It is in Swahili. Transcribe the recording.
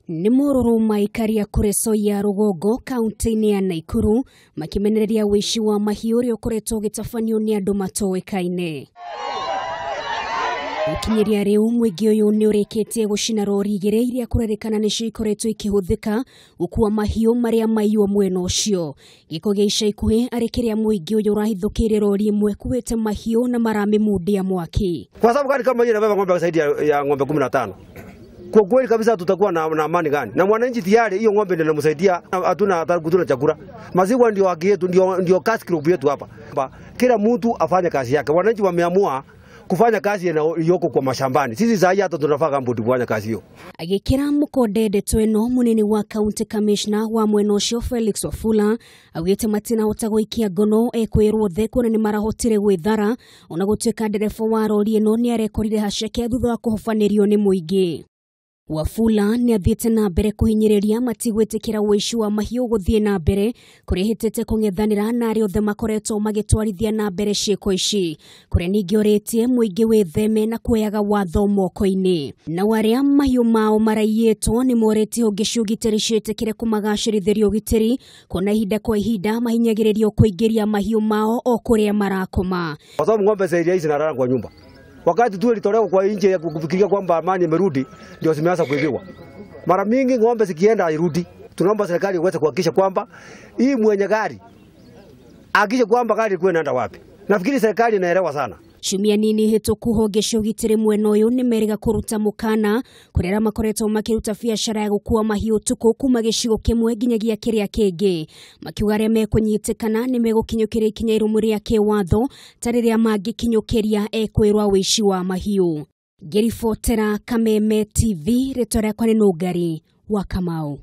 Ni mororo magiikari ya rugongo kaunti-ini ya Naikuru makimenereria wuici wa mahiu uria ukoretwo ugitafanio ni andu matoikaine. Ukinyiria riu Muingi uyu ni urikitie gucina rori igiri iria kurerikana nicio ikoretwo ikihithika gukua mahiu maria maiywo mwena ucio. Giko gia ica ikuhi ari kiria Muingi uyu urahithukire rori imwe kuwete mahiu na maramimundia mwaki. Kwa sababu gani kama yeye anabeba ng'ombe zaidi ya ng'ombe 15? Kwa kweli kabisa tutakuwa na amani gani? Na mwananchi tayari hiyo ng'ombe ndio inamsaidia, hatuna chakula. Maziwa ndio haki yetu, ndio cash crop yetu hapa. Kila mtu afanye kazi yake. Wananchi wameamua kufanya kazi yoko kwa mashambani. Sisi sasa hata tunafaa kambo kufanya kazi hiyo. Agikira mukodedetwo eno munene wa county commissioner wa mwena ucio Felix Wafula awite matina utagoikia ngono ekwirwo theko ni marahotire gwithara ona gutwika ndereba wa rori eno ni arekorire haceke thutha wa kuhofanirio ni Muingi. Wafula ni athiete na mbere kuhinyiriria matigwitikira wuici wa mahiu guthie na mbere kurihitete kungethanira na ari othe makoretwo magitwarithia na mbere ciiko ici kuria ningi uritie Muingi witheme na kuoyaga watho moko-ini na waria mahiu mao maraiyetwo ni moreti ungicugitiri ciitikire kumagacirithirio gitiri kona ihinda kwa ihinda mahinyagiririo kuingiria mahiu mao o kuria marakoma. Kwa sababu ng'ombe zaidi hizi narara kwa nyumba. Wakati tu ilitolewa kwa nje ya kufikiria kwamba amani imerudi ndio zimeanza kuibiwa. Mara mingi ng'ombe zikienda irudi. Tunaomba serikali iweze kuhakikisha kwamba hii mwenye gari hakikisha kwamba gari ilikuwa inaenda wapi. Nafikiri serikali inaelewa sana. Shumia nini hituku hogecugitire mwena uyu ni meriga kuruta mukana kurera makoretwo makiruta biashara ya gukua mahiu tuku kuma gicigo kimwe nginyagia kiria kingi makiuga aria mekunyitikana ni megukinyukiria ikinya irumu ria kiwatho tariria mangikinyukiria ekwirwa wuici wa mahiu. Ngiribotera Kameme TV ritwa riakwa ni Nugari wa Kamau.